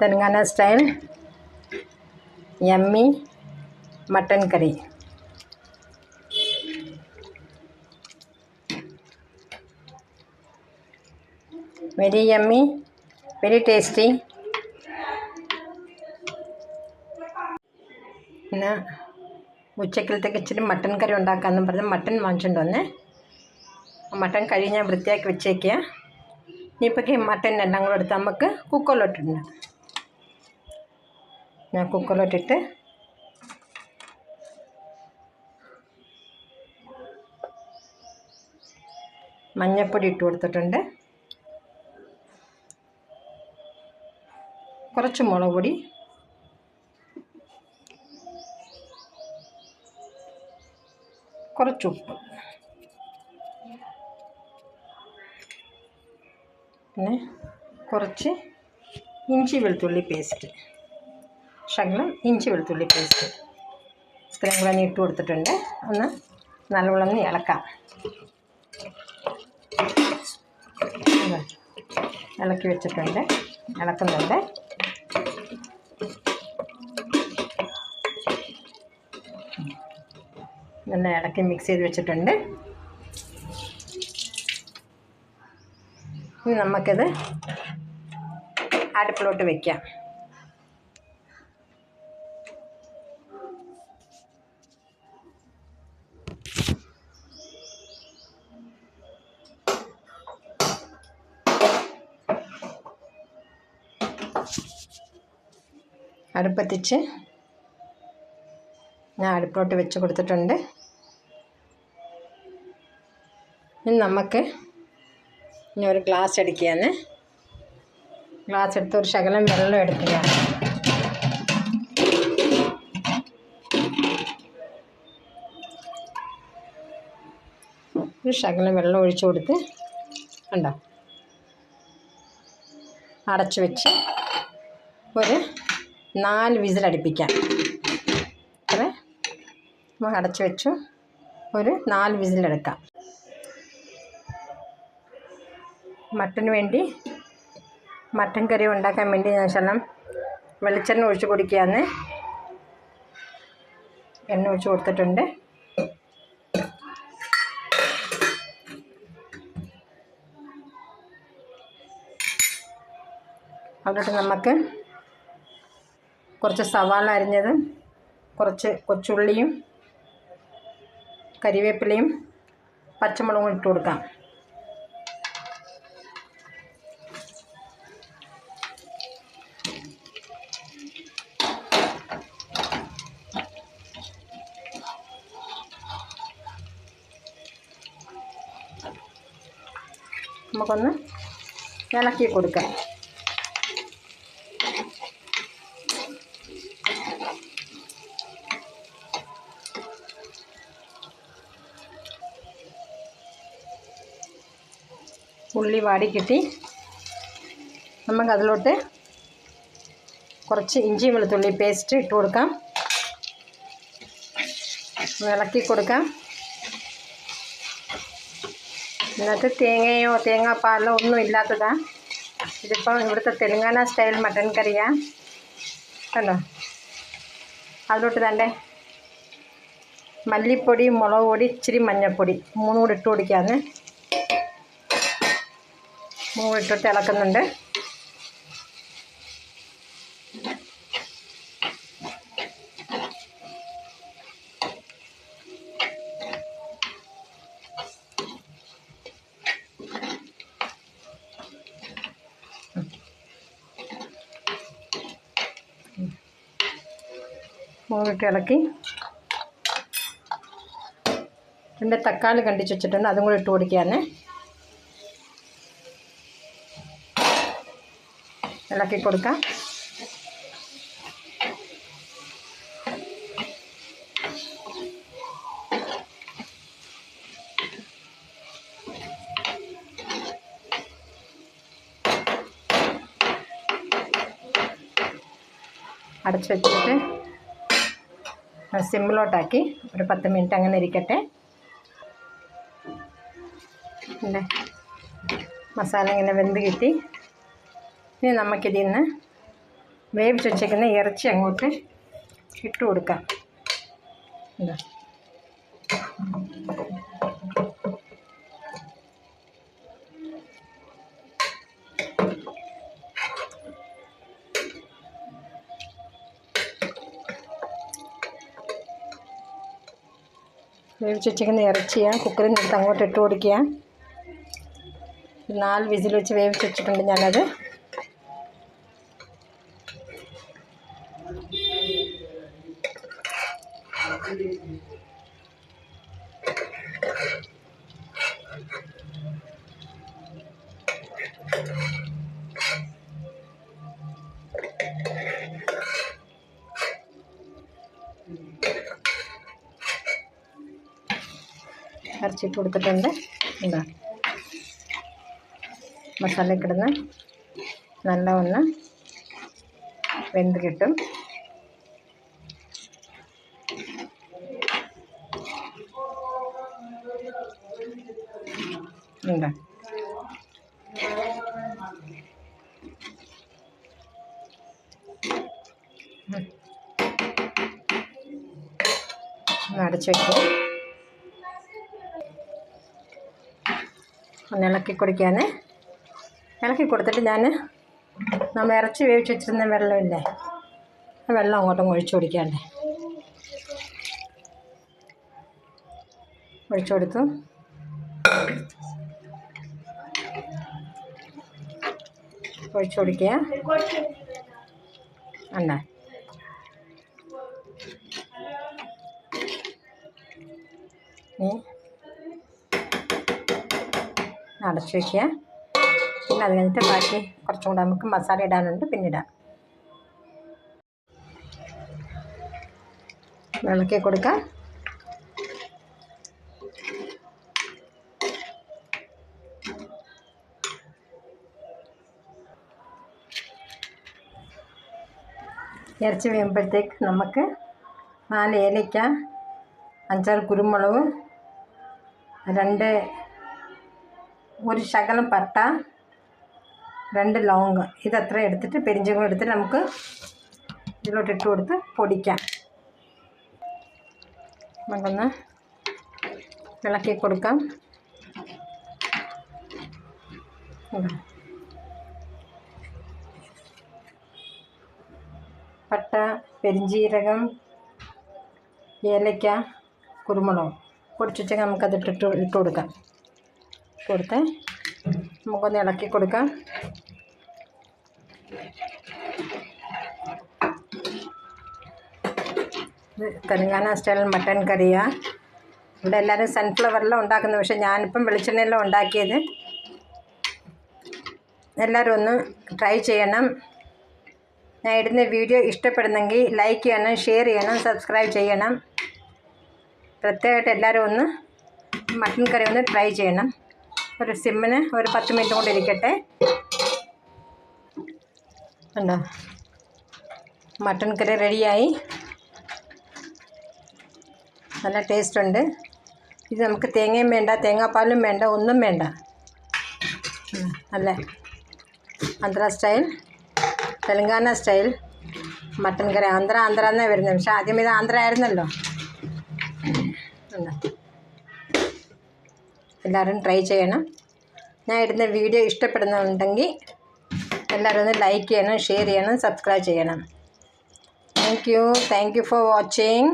Telangana style yummy mutton curry. Very yummy, very tasty. പിന്നെ ഉച്ചക്കലത്തേക്ക് ഇച്ചിരി മട്ടൻ കറി ഉണ്ടാക്കാമെന്ന് പറഞ്ഞ് മട്ടൻ വാങ്ങിച്ചുകൊണ്ട് വന്നേ. മട്ടൻ കഴുകി ഞാൻ വൃത്തിയാക്കി വെച്ചേക്കുക. ഇനിയിപ്പോൾ മട്ടൻ എല്ലാം കൂടെ എടുത്ത് നമുക്ക് കുക്കറിലോട്ടിട്ടുണ്ട്. ഞാൻ കുക്കറിലോട്ടിട്ട് മഞ്ഞൾപ്പൊടി ഇട്ട് കൊടുത്തിട്ടുണ്ട്, കുറച്ച് മുളക് പൊടി, കുറച്ച് ഉപ്പ്, പിന്നെ കുറച്ച് ഇഞ്ചി വെളുത്തുള്ളി പേസ്റ്റ്, ശകലം ഇഞ്ചി വെളുത്തുള്ളി പേസ്റ്റ് ഇത്രയും കൂടെ ഇട്ട് കൊടുത്തിട്ടുണ്ട്. ഒന്ന് നല്ലവണ്ണം ഇളക്കാം. ഇളക്കി വെച്ചിട്ടുണ്ട്, ഇളക്കുന്നുണ്ട്. നല്ല ഇളക്കി മിക്സ് ചെയ്ത് വെച്ചിട്ടുണ്ട്. ഇനി നമുക്കിത് അടുപ്പിലോട്ട് വയ്ക്കാം. അടുപ്പത്തിച്ച് ഞാൻ അടുപ്പിലോട്ട് വെച്ച് കൊടുത്തിട്ടുണ്ട്. ഇനി നമുക്ക് ഇനി ഒരു ഗ്ലാസ് എടുക്കുകയാണ്. ഗ്ലാസ് എടുത്ത് ഒരു ശകലം വെള്ളം എടുക്കുക. ഒരു ശകലം വെള്ളം ഒഴിച്ചു കൊടുത്ത് കണ്ടോ അടച്ചു വെച്ച് ഒരു 4 വിസിലടുപ്പിക്കാം. അത്രേ നമുക്ക് അടച്ചു വെച്ചു ഒരു 4 വിസിലെടുക്കാം. മട്ടന് വേണ്ടി മട്ടൻ കറി ഉണ്ടാക്കാൻ വേണ്ടി ഞാൻ ശകലം വെളിച്ചെണ്ണ ഒഴിച്ച് കൊടുക്കുകയാണ്. എണ്ണ ഒഴിച്ച് കൊടുത്തിട്ടുണ്ട്. അതിലോട്ട് നമുക്ക് കുറച്ച് സവാള അരിഞ്ഞതും കുറച്ച് കൊച്ചുള്ളിയും കരിവേപ്പിലയും പച്ചമുളകും ഇട്ട് കൊടുക്കാം. നമുക്കൊന്ന് ഇളക്കി കൊടുക്കാം. ഉള്ളി വാടി കിട്ടി. നമുക്കതിലോട്ട് കുറച്ച് ഇഞ്ചി വെളുത്തുള്ളി പേസ്റ്റ് ഇട്ട് കൊടുക്കാം. ഇളക്കി കൊടുക്കാം. ഇതിനകത്ത് തേങ്ങയോ തേങ്ങാപ്പാലോ ഒന്നും ഇല്ലാത്തതാണ്. ഇതിപ്പം ഇവിടുത്തെ തെലങ്കാന സ്റ്റൈൽ മട്ടൻ കറിയാണ്. കണ്ടോ അതിലോട്ട് തന്നെ മല്ലിപ്പൊടി, മുളക് പൊടി, ഇച്ചിരി മഞ്ഞൾപ്പൊടി 3 കൂടി ഇട്ട് കൊടുക്കാമെന്ന്. 3 ഇട്ടിട്ട് ഇളക്കുന്നുണ്ട്. മൂന്നിട്ട് ഇളക്കി 2 തക്കാളി കണ്ടിച്ച് വെച്ചിട്ടുണ്ട്, അതും കൂടി ഇട്ട് കൊടുക്കുകയാണ്. ഇളക്കി കൊടുക്കാം. അടച്ചു വെച്ചിട്ട് സിമ്മിലോട്ടാക്കി ഒരു 10 മിനിറ്റ് അങ്ങനെ ഇരിക്കട്ടെ. പിന്നെ മസാല ഇങ്ങനെ വെന്ത് കിട്ടി. ഇനി നമുക്കിതിൽ നിന്ന് വേവിച്ച് വെച്ചേക്കുന്ന ഇറച്ചി അങ്ങോട്ട് ഇട്ട് കൊടുക്കാം. എന്താ വേവിച്ച് വെച്ചിരിക്കുന്ന ഇറച്ചിയാണ് കുക്കറിൽ നിന്ന് അങ്ങോട്ട് ഇട്ട് കൊടുക്കുക. 4 വിസിൽ വെച്ച് വേവിച്ച് വെച്ചിട്ടുണ്ട് ഞാനത്. ഇറച്ചിട്ട് കൊടുത്തിട്ടുണ്ട്. എന്താ മസാല കിടന്ന് നല്ല ഒന്ന് വെന്ത് കിട്ടും. എന്താ അടച്ചു വയ്ക്കും. ഒന്ന് ഇളക്കി കൊടുക്കാൻ. ഇളക്കി കൊടുത്തിട്ട് നമ്മൾ ഇറച്ചി വേവിച്ച് വെച്ചിരുന്ന വെള്ളമില്ലേ, ആ വെള്ളം അങ്ങോട്ടും ഒഴിച്ചു കൊടുക്കാണ്ട് ഒഴിച്ചു കൊടുത്തു. ഒഴിച്ചു കൊടുക്കുക. അല്ല അടച്ചു വയ്ക്കുക. പിന്നെ അത് കഴിഞ്ഞിട്ട് ബാക്കി കുറച്ചും കൂടെ നമുക്ക് മസാല ഇടാനുണ്ട്, പിന്നിടാം. ഇളക്കി കൊടുക്കാം. ഇറച്ചി വീഴുമ്പോഴത്തേക്ക് നമുക്ക് 4 ഏലയ്ക്ക, 5-6 കുരുമുളക്, 1 ശകലം പട്ട, 2 ലവംഗം, ഇതത്ര എടുത്തിട്ട് പെരിഞ്ചീരകം എടുത്തിട്ട് നമുക്ക് ഇതിലോട്ട് ഇട്ട് കൊടുത്ത് പൊടിക്കാം. നമുക്കൊന്ന് ഇളക്കി കൊടുക്കാം. പട്ട, പെരിഞ്ചീരകം, ഏലയ്ക്ക, കുരുമുളക് പൊടിച്ച് നമുക്കത് ഇട്ട് കൊടുക്കാം. കൊടുത്ത് നമുക്കൊന്ന് ഇളക്കി കൊടുക്കാം. ഇത് തെലങ്കാന സ്റ്റൈൽ മട്ടൻ കറിയാണ്. ഇവിടെ എല്ലാവരും സൺഫ്ലവറിലാണ് ഉണ്ടാക്കുന്നത്, പക്ഷേ ഞാനിപ്പം വെളിച്ചെണ്ണയിലാണ് ഉണ്ടാക്കിയത്. എല്ലാവരും ഒന്ന് ട്രൈ ചെയ്യണം. ഞാൻ ഇടുന്ന വീഡിയോ ഇഷ്ടപ്പെടുന്നെങ്കിൽ ലൈക്ക് ചെയ്യണം, ഷെയർ ചെയ്യണം, സബ്സ്ക്രൈബ് ചെയ്യണം. പ്രത്യേകമായിട്ട് എല്ലാവരും ഒന്ന് മട്ടൻ കറി ഒന്ന് ട്രൈ ചെയ്യണം. ഒരു സിമ്മിന് ഒരു 10 മിനിറ്റ് കൊണ്ട് ഇരിക്കട്ടെ. ഉണ്ടോ, മട്ടൻ കറി റെഡിയായി. നല്ല ടേസ്റ്റ് ഉണ്ട്. ഇത് നമുക്ക് തേങ്ങയും വേണ്ട, തേങ്ങാപ്പാലും വേണ്ട, ഒന്നും വേണ്ട. നല്ല Andhra style, Telangana style mutton curry. Andhra എന്നാണ് വരുന്നത്, പക്ഷേ ആദ്യം ഇത് ആന്ധ്ര ആയിരുന്നല്ലോ. എല്ലാവരും ട്രൈ ചെയ്യണം. ഞാൻ ഇടുന്ന വീഡിയോ ഇഷ്ടപ്പെടുന്നുണ്ടെങ്കിൽ എല്ലാവരും ഒന്ന് ലൈക്ക് ചെയ്യണം, ഷെയർ ചെയ്യണം, സബ്സ്ക്രൈബ് ചെയ്യണം. Thank you for watching.